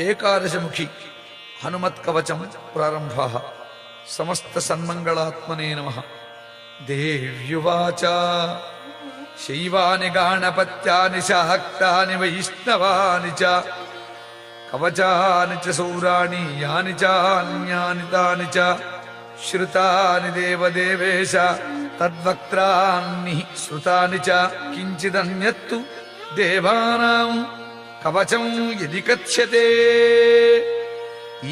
ಏಕಾದಶಮುಖಿ ಹನುಮತ್ಕವಚಂ ಪ್ರಾರಂಭ. ಸಮಸ್ತ ಸನ್ಮಂಗಳಾತ್ಮನೇ ನಮಃ. ದೇವ್ಯುವಾಚ ಶೈವಾನಿ ಗಾಣಪತ್ಯಾನಿ ಶಾಕ್ತಾನಿ ವೈಷ್ಣವಾನಿ ಚ ಕವಚಾನಿ ಚ ಸೌರಾಣಿ ಯಾನಿ ಚಾನ್ಯಾನಿ ತಾನಿ ಚ ಶ್ರುತಾನಿ ದೇವದೇವೇಶ ತದ್ವಕ್ತ್ರಾನ್ನಿ ಶ್ರುತಾನಿ ಚ ಕಿಂಚಿದನ್ಯತ್ತು ದೇವಾನಾಂ ಕವಚಂ ಯದಿ ಕಥ್ಯತೆ.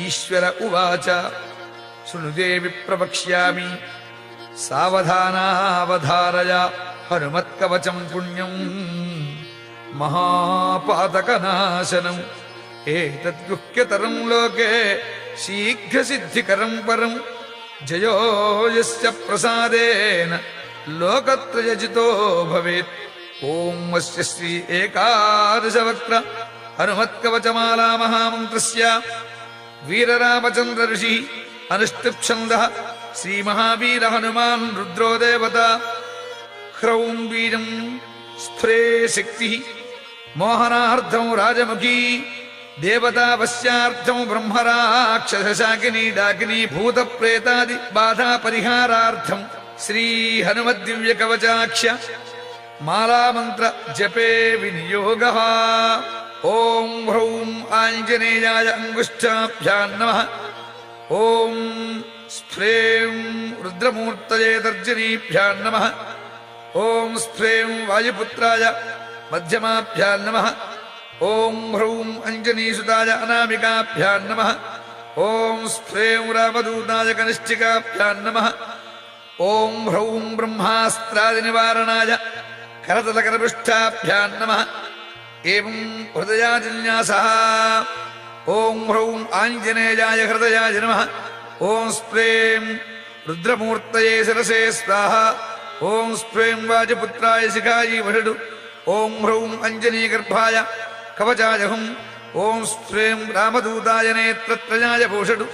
ಈಶ್ವರ ಉವಾಚ ಶೃಣುದೇವಿ ಪ್ರವಕ್ಷ್ಯಾಮಿ ಸಾವಧಾನಾವಧಾರಯ ಹನುಮತ್ಕವಚಂ ಪುಣ್ಯಂ ಮಹಾಪಾತಕನಾಶನಂ ಏತದ್ಗುಹ್ಯತರಂ ಲೋಕೆ ಶೀಘ್ರಸಿದ್ಧಿಕರಂ ಪರಂ ಜಯೋ ಯಸ್ಯ ಪ್ರಸಾದೇನ ಲೋಕತ್ರಯಜಿತೋ ಭವೇತ್. ಓಂ ಅಸ್ಯ ಶ್ರೀ ಏಕಾದಶವಕ್ತ್ರ ಹನುಮತ್ಕವಚಮಾಲಾ ಮಹಾಮಂತ್ರಸ್ಯ ವೀರರಾಮಚಂದ್ರ ಋಷಿ ಅನುಷ್ಠುಪ್ಛಂದಃ ಶ್ರೀ ಮಹಾವೀರ ಹನುಮಾನ್ ರುದ್ರೋ ದೇವತಾ. ಹ್ರೌಂ ಬೀಜಂ ಸ್ಫುರೇ ಶಕ್ತಿ ಮೋಹನಾರ್ಥಂ ರಾಜಮುಖಿ ದೇವತಾ ವಶ್ಯಾರ್ಥಂ ಬ್ರಹ್ಮರಾಕ್ಷಸಶಾಕಿನಿ ಡಾಕಿನಿ ಭೂತ ಪ್ರೇತಾದಿ ಬಾಧಾ ಪರಿಹಾರಾರ್ಥಂ ಶ್ರೀ ಹನುಮದ್ದಿವ್ಯ ಕವಚಾಕ್ಷ್ಯ ಮಾಲಾಮಂತ್ರ ಜಪೇ ವಿನಿಯೋಗಃ. ಓಂ ಹ್ರೌಂ ಆಂಜನೇಯಾಯ ಅಂಗುಷ್ಠಾಭ್ಯಾಂ ನಮಃ. ಓಂ ಸ್ಫ್ರೇಂ ರುದ್ರಮೂರ್ತಯೇ ತರ್ಜನೀಭ್ಯಾಂ ನಮಃ. ಓಂ ಸ್ಫ್ರೇಂ ವಾಯುಪುತ್ರಾಯ ಮಧ್ಯಮಾಭ್ಯಾಂ ನಮಃ. ಓಂ ಹ್ರೌಂ ಅಂಜನೀಸುತಾಯ ಅನಾಮಿಕಾಭ್ಯಾಂ ನಮಃ. ಓಂ ಸ್ಫ್ರೇಂ ರಾಮದೂತಾಯ ಕನಿಷ್ಠಿಕಾಭ್ಯಾಂ ನಮಃ. ಓಂ ಹ್ರೌಂ ಬ್ರಹ್ಮಾಸ್ತ್ರಾದಿ ನಿವಾರಣಾಯ ಕರತಲಕರಪೃಷ್ಠಾಭ್ಯಾಂ ನಮಃ. ಏವಂ ಹೃದಯಾಜಿನ್ಯಾಸಃ. ಓಂ ಹ್ರೌಂ ಆಂಜನೇಯಾಯ ಹೃದಯಾಯ ನಮಃ. ಓಂ ಸ್ಫ್ರೇಂ ರುದ್ರಮೂರ್ತಯೇ ಶಿರಸೇ ಸ್ವಾಹ. ಓಂ ಸ್ಫ್ರೇಂ ವಾಜಪುತ್ರಾಯ ಶಿಖಾಯಿ ವಷಡು. ಓಂ ಹ್ರೌಂ ಅಂಜನೀಗರ್ಭಾಯ ಕವಚಾಯ ಹುಂ. ಓಂ ಸ್ಫ್ರೇಂ ರಾಮದೂತಾಯ ನೇತ್ರತ್ರಯಾಯ ಭೂಷಡು.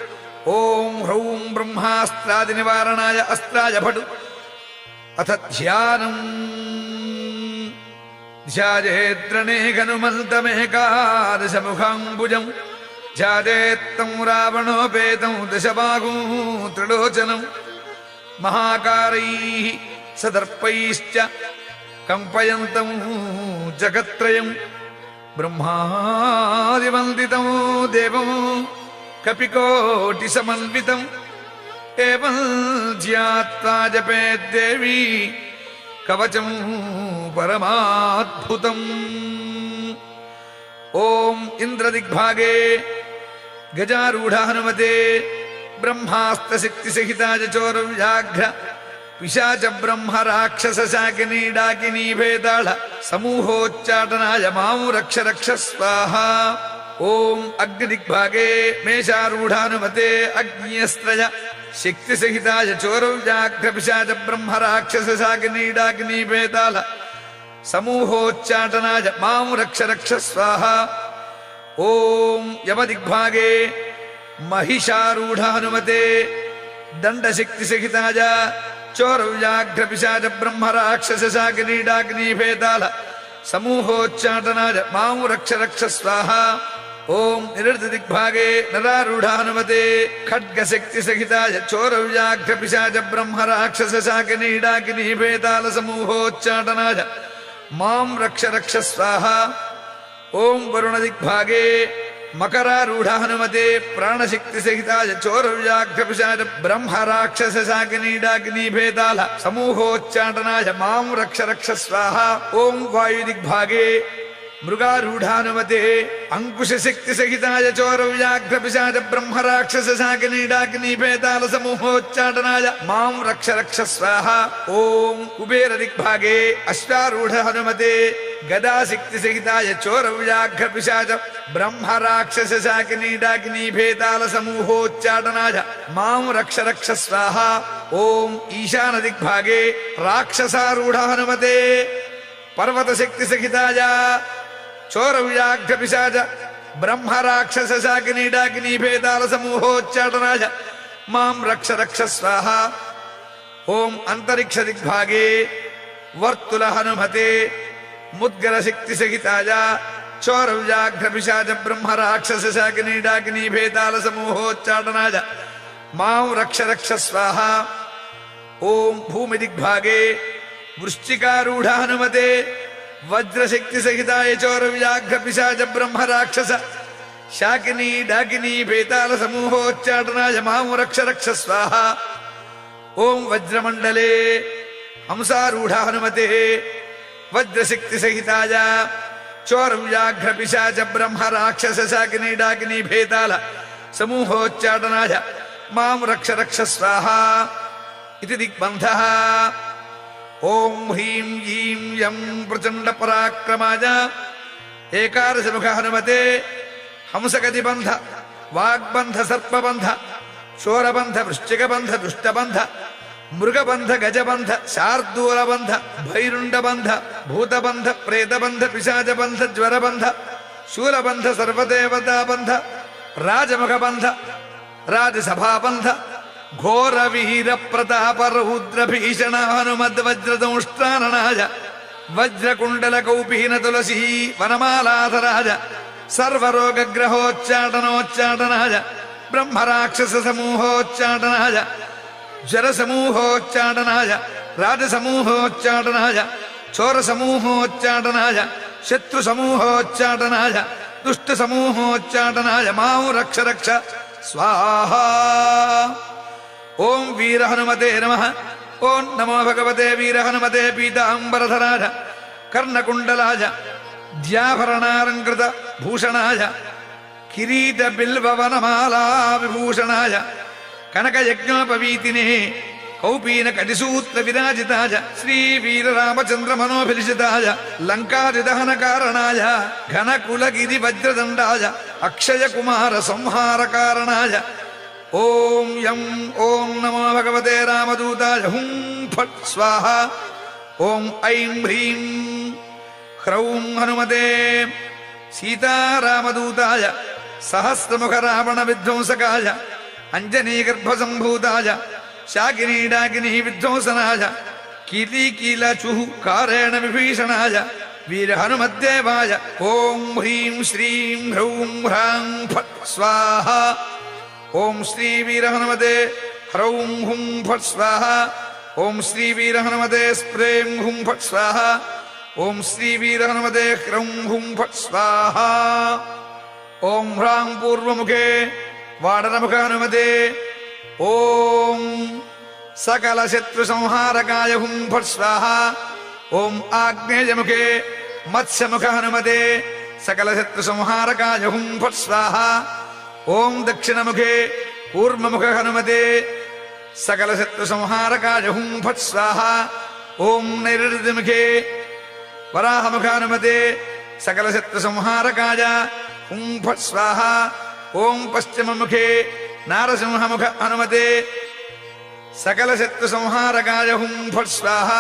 ಓಂ ಹ್ರೌಂ ಬ್ರಹ್ಮಾಸ್ತ್ರಾದಿ ನಿವಾರಣಾಯ ಅಸ್ತ್ರಾಯ ಭಟು. ಅಥ ಧ್ಯಾನಂ ಧ್ಯಾಯೇತ್ರणे ಹನುಮಂತಮೇಕಾದಶಮುಖಾಂಬುಜಂ ಧ್ಯಾಯೇತ್ತಂ ರಾವಣೋಪೇತಂ ದಶಬಾಹೂ ತ್ರಿಲೋಚನಂ ಮಹಾಕಾರೈಃ ಸದರ್ಪೈಶ್ಚ ಕಂಪಯಂತಂ ಜಗತ್ತ್ರಯಂ ಬ್ರಹ್ಮಾದಿವಂದಿತಂ ದೇವಂ ಕಪಿಕೋಟಿಸಮನ್ವಿತಂ ಏವಂ ಧ್ಯಾತ್ವಾ ಜಪೇದ್ದೇವಿ ಕವಚಂ ಪರಮಾದ್ಭುತಂ. ಓಂ ಇಂದ್ರದಿಗ್ಭಾಗೆ ಗಜಾರೂಢ ಹನುಮತೆ ಬ್ರಹ್ಮಾಸ್ತ್ರಶಕ್ತಿಸಹಿತಾಯ ಚೋರವ್ಯಾಘ್ರ ಪಿಶಾಚ ಬ್ರಹ್ಮ ರಾಕ್ಷಸ ಶಾಕಿನಿ ಡಾಕಿನಿ ಭೇದಾಳ ಸಮೂಹೋಚ್ಚಾಟನಾಯ ಮಾಂ ರಕ್ಷ ರಕ್ಷ ಸ್ವಾಹ. ಓಂ ಅಗ್ನಿದಿಗ್ಭಾಗೆ ಮೇಷಾರೂಢ ಹನುಮತೆ ಅಗ್ನಿಯಸ್ತ್ರಯ ಶಕ್ತಿಸಹಿತಾಯ ಚೋರವ್ಯಾಘ್ರ ಪಿಶಾಚ ಬ್ರಹ್ಮ ರಾಕ್ಷಸ ಶಾಕಿನಿ ಡಾಕಿನಿ ಭೇದಾಳ ಸಮೂಹೋಚ್ಚಾಟನಾಯ ಮಾಂ ರಕ್ಷ ರಕ್ಷ ಸ್ವಾಹ. ಓಂ ಯಮದಿಗ್ಭಾಗೆ ಮಹಿಷಾರೂಢ ಹನುಮತೆ ದಂಡಶಕ್ತಿಸಹಿತಾಯ ಚೋರವ್ಯಾಘ್ರ ಪಿಶಾಚ ಬ್ರಹ್ಮ ರಾಕ್ಷಸ ಶಾಕಿನಿ ಡಾಕಿನಿ ಭೇದಾಳ ಸಮೂಹೋಚ್ಚಾಟನಾಯ ಮಾಂ ರಕ್ಷ ರಕ್ಷ ಸ್ವಾಹ. ಓಂ ನಿರೃತದಿಗ್ಭಾಗೆ ನರಾರೂಢ ಹನುಮತೆ ಖಡ್ಗಶಕ್ತಿಸಹಿತಾಯ ಚೋರವ್ಯಾಘ್ರ ಪಿಶಾಚ ಬ್ರಹ್ಮ ರಾಕ್ಷಸ ಶಾಕಿನಿ ಡಾಕಿನಿ ಭೇದಾಳ ಸಮೂಹೋಚ್ಚಾಟನಾಯ ಮಾಂ ರಕ್ಷ ರಕ್ಷ ಸ್ವಾಹ. ಓಂ ವರುಣದಿಗ್ಭಾಗೆ ಮಕರಾರೂಢ ಹನುಮತೆ ಪ್ರಾಣಶಕ್ತಿಸಹಿತಾಯ ಚೋರವ್ಯಾಘ್ರ ಪಿಶಾಚ ಬ್ರಹ್ಮ ರಾಕ್ಷಸ ಶಾಕಿನಿ ಡಾಕಿನಿ ಭೇದಾಳ ಸಮೂಹೋಚ್ಚಾಟನಾಯ ಮಾಂ ರಕ್ಷ ರಕ್ಷ ಸ್ವಾಹ. ಓಂ ವಾಯುದಿಗ್ಭಾಗೆ ಮೃಗಾರೂಢ ಹನುಮತೆ ಅಂಕುಶಶಕ್ತಿಸಹಿತಾಯ ಚೋರವ್ಯಾಘ್ರ ಪಿಶಾಚ ಬ್ರಹ್ಮ ರಾಕ್ಷಸ ಶಾಕಿನಿ ಡಾಕಿನಿ ಭೇದಾಳ ಸಮೂಹೋಚ್ಚಾಟನಾಯ ಮಾಂ ರಕ್ಷ ರಕ್ಷ ಸ್ವಾಹ. ಓಂ ಕುಬೇರದಿಗ್ಭಾಗೆ ಅಶ್ವಾರೂಢ ಹನುಮತೆ ಗದಾಶಕ್ತಿಸಹಿತಾಯ ಚೋರವ್ಯಾಘ್ರ ಪಿಶಾಚ ಬ್ರಹ್ಮ ರಾಕ್ಷಸ ಶಾಕಿನಿ ಡಾಕಿನಿ ಭೇದಾಳ ಸಮೂಹೋಚ್ಚಾಟನಾಯ ಮಾಂ ರಕ್ಷ ರಕ್ಷ ಸ್ವಾಹ. ಓಂ ಈಶಾನದಿಗ್ಭಾಗೆ ರಾಕ್ಷಸಾರೂಢ ಹನುಮತೆ ಪರ್ವತಶಕ್ತಿಸಹಿತಾಯ ಚೋರವ್ಯಾಘ್ರ ಪಿಶಾಚ ಬ್ರಹ್ಮ ರಾಕ್ಷಸ ಶಾಕಿನಿ ಡಾಕಿನಿ ಭೇದಾಳ ಸಮೂಹೋಚ್ಚಾಟನಾಯ ಮಾಂ ರಕ್ಷ ರಕ್ಷ ಸ್ವಾಹ. ಓಂ ಅಂತರಿಕ್ಷದಿಗ್ಭಾಗೆ ವರ್ತುಲ ಹನುಮತೆ ಮುದ್ಗರ ಶಕ್ತಿ ಸಹಿತಾಯ చోరవ్యాఘ్ర పిశాచ బ్రహ్మ రాక్షస శాకినీ డాకినీ భేతాల సమూహోచ్చాటనాయ మాం రక్ష రక్ష స్వాహ. ఓం భూమి దిగ్భాగే వృశ్చికారూఢ హనుమతే వజ్రశక్తి సహితాయ చోరవ్యాఘ్ర పిశాచ బ్రహ్మ రాక్షస శాకినీ డాకినీ భేతాల సమూహోచ్చాటనాయ మాం రక్ష రక్ష స్వాహ. ఓం వజ్రమండలే హంసారూఢ హనుమతే వజ్రశక్తి సహితాయ చోరవ్యాఘ్ర పిశాచ బ్రహ్మ రాక్షస శాకినీ డాకినీ భేతాల సమూహోచ్చాటనాయ మాం రక్ష రక్ష స్వాహ. ఇది దిగ్బంధః. ఓం హ్రీం ఈం యం ప్రచండ పరాక్రమాయ ఏకాదశముఖ హనుమతే హంసగతిబంధ వాగ్బంధ సర్పబంధ శోరబంధ వృశ్చికబంధ దుష్టబంధ మృగబంధ గజబంధ శార్దూలబంధ భైరుండబంధ భూతబంధ ప్రేతబంధ పిశాచబంధ జ్వరబంధ శూలబంధ సర్వదేవతాబంధ రాజముఖబంధ రాజసభాబంధ ఘోర వీర ప్రతాప రౌద్ర భీషణ హనుమద్వజ్రదంష్ట్రాననాయ వజ్రకుండల కౌపీన తులసీ వనమాలాధరాజ సర్వరోగ్రహోచ్చాటనోచ్చాటనాయ బ్రహ్మరాక్షస సమూహోచ్చాటనాయ జరసమూహోచ్చాటనాయ రాజసమూహోచ్చాటనాయ చోరసమూహోచ్చాటనాయ శత్రుసమూహోచ్చాటనాయ దుష్టసమూహోచ్చాటనాయ మాం రక్ష రక్ష స్వాహ. ఓం వీర హనుమతే నమః. ఓం నమో భగవతే వీర హనుమతే పీతాంబరధరాయ కర్ణకుండలాయ ద్యాభరణాలంకృత భూషణాయ కిరీట బిల్వవనమాలా విభూషణాయ కనకయజ్ఞోపవీతినే కౌపీన కటిసూత్ర విరాజితాయ శ్రీ వీరరామచంద్ర మనోభిలిషితాయ లంకాదిదహన కారణాయ ఘనకులగిరి వజ్రదండాయ అక్షయ కుమార సంహార కారణాయ ఓం యం ఓం నమో భగవతే రామదూతాయ హుం ఫట్ స్వాహ. ఓం ఐం హ్రీం హ్రౌం హనుమతే సీతారామదూతాయ సహస్రముఖ రావణ విధ్వంసకాయ అంజనీగర్భసంభూతాయ శాకినీ డాకినీ విధ్వంసనాయ కీలీకీలచుః కారేణ విభీషణాయ వీర హనుమద్దేవాయ ఓం హ్రీం శ్రీం హ్రౌం హ్రాం ఫట్ స్వాహ. ఓం శ్రీ వీర హనుమతే హ్రౌం హుం ఫట్ స్వాహ. ఓం శ్రీ వీర హనుమతే స్ప్రేం హుం ఫట్ స్వాహ. ఓం శ్రీ వీర హనుమతే హ్రౌం హుం ఫట్ స్వాహ. ఓం హ్రాం పూర్వముఖే వాడనముఖ హనుమతే ఓం సకల శత్రు సంహారకాయ హుం ఫట్ స్వాహ. ఓం ఆగ్నేయముఖే మత్స్యముఖ హనుమతే సకల శత్రు సంహారకాయ హుం ఫట్ స్వాహ. ఓం దక్షిణముఖే కూర్మముఖ హనుమతే సకల శత్రు సంహారకాయ హుం ఫట్ స్వాహ. ఓం నైరుతిముఖే వరాహముఖ హనుమతే సకల శత్రు సంహారకాయ హుం ఫట్ స్వాహ. ఓం పశ్చిమముఖే నారసింహముఖ హనుమతే సకల శత్రు సంహారకాయ హుం ఫట్ స్వాహ.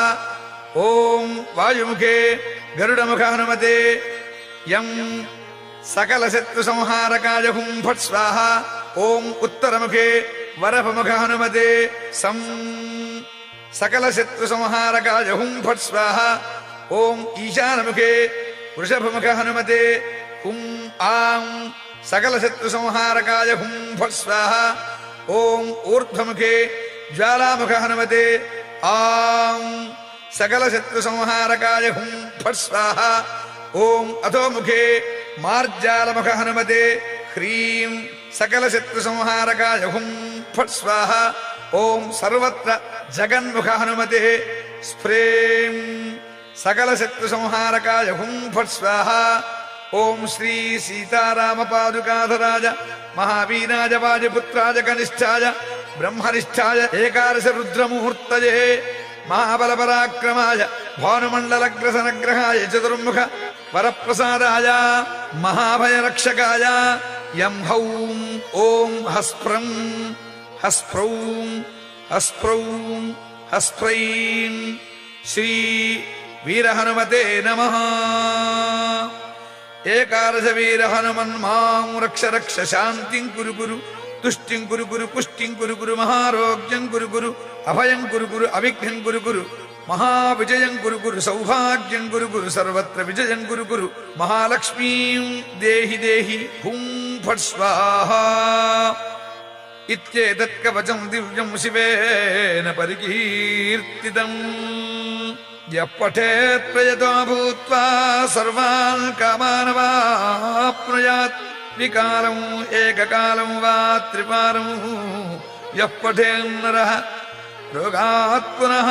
ఓం వాయుముఖే గరుడముఖ హనుమతే యం సకల శత్రు సంహారకాయ హుం ఫట్ స్వాహ. ఓం ఉత్తరముఖే వరపముఖ హనుమతే సం సకల శత్రు సంహారకాయ హుం ఫట్ స్వాహ. ఓం ఈశానముఖే వృషభముఖ హనుమతే హుం ఆం సకల శత్రు సంహారకాయ హుం ఫట్ స్వాహ. ఓం ఊర్ధ్వముఖే జ్వాలాముఖ హనుమతే ఆం సకల శత్రు సంహారకాయ హుం ఫట్ స్వాహ. ఓం అధోముఖే మార్జాలముఖ హనుమతే హ్రీం సకల శత్రు సంహారకాయ హుం ఫట్ స్వాహ. ఓం సర్వత్ర జగన్ముఖ హనుమతే స్ఫ్రేం సకల శత్రు సంహారకాయ హుం ఫట్ స్వాహ. ఓం శ్రీ సీతారామ పాదుకాధరాజ మహావీరాజ వాజపుత్రాజ కనిష్ఠాయ బ్రహ్మనిష్ఠాయ ఏకాదశ రుద్రముహూర్తయే మహాబల పరాక్రమాయ భానుమండలగ్రసనగ్రహాయ చతుర్ముఖ వరప్రసాదాయ మహాభయరక్షకాయ యం హౌం ఓం హస్ప్రం హస్ప్రౌం హస్ప్రౌం హస్ప్రైం శ్రీ వీర హనుమతే నమః. ఏకాదశ వీర హనుమన్ మాం రక్ష రక్ష శాంతిం కురు కురు तुष्टिं कुरु कुरु पुष्टिं कुरु कुरु महारोग्यं कुरु कुरु अभयं कुरु कुरु अविघ्नं कुरु कुरु महाविजयं कुरु कुरु सौभाग्यं कुरु कुरु सर्वत्र विजयं कुरु कुरु महालक्ष्मीं देहि देहि हुं फट् स्वाहा इत्येतत् कवचं दिव्यं शिवेन परिकीर्तितम् यः पठेत् प्रयतो भूत्वा सर्वान् कामानवाप्नुयात् विकारम् एककालं वा त्रिवारं यः पठेन्नरः रोगात् पुनः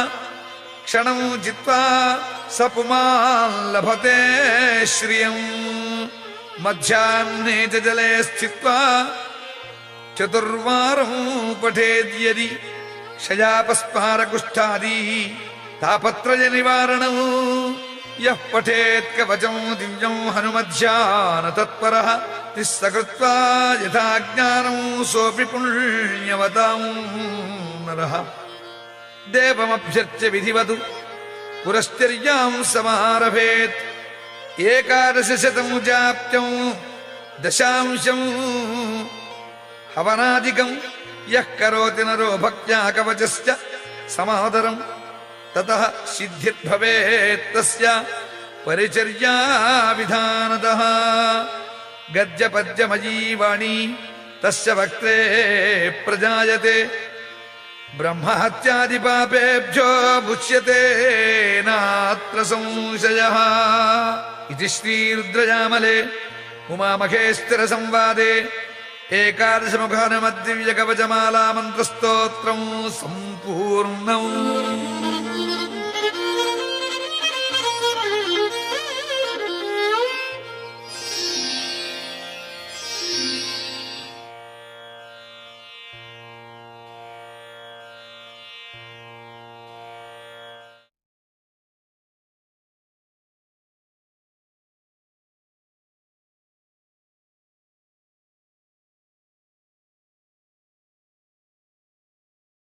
क्षणं जित्वा स पुमान् लभते श्रियम् मध्याह्ने च जले स्थित्वा चतुर्वारं पठेद्यदि क्षयापस्मारकुष्ठादि तापत्रय निवारणं यः पठेत् कवचं दिव्यं हनुमध्यान तत्परः तिस्सकृत्वा यथा ज्ञानं सोऽपि पुण्यवतां नरः देवमभ्यर्च्य विधिवतु पुरश्चर्यां समारभेत् एकादशशतं जाप्त्यं दशांशं हवनादिकं यः करोति नरो भक्त्या कवचश्च समादरं ततः सिद्धिर्भवेत् तस्य परिचर्या विधानतः गद्यपद्यमयी वाणी तस्य वक्त्रे प्रजायते ब्रह्महत्यादिपापेभ्यो मुच्यते नात्र संशयः इति श्रीरुद्रयामले उमामहेश्वरसंवादे एकादशमुखहनुमद्दिव्यकवचमाला मन्त्रस्तोत्रं सम्पूर्णम्।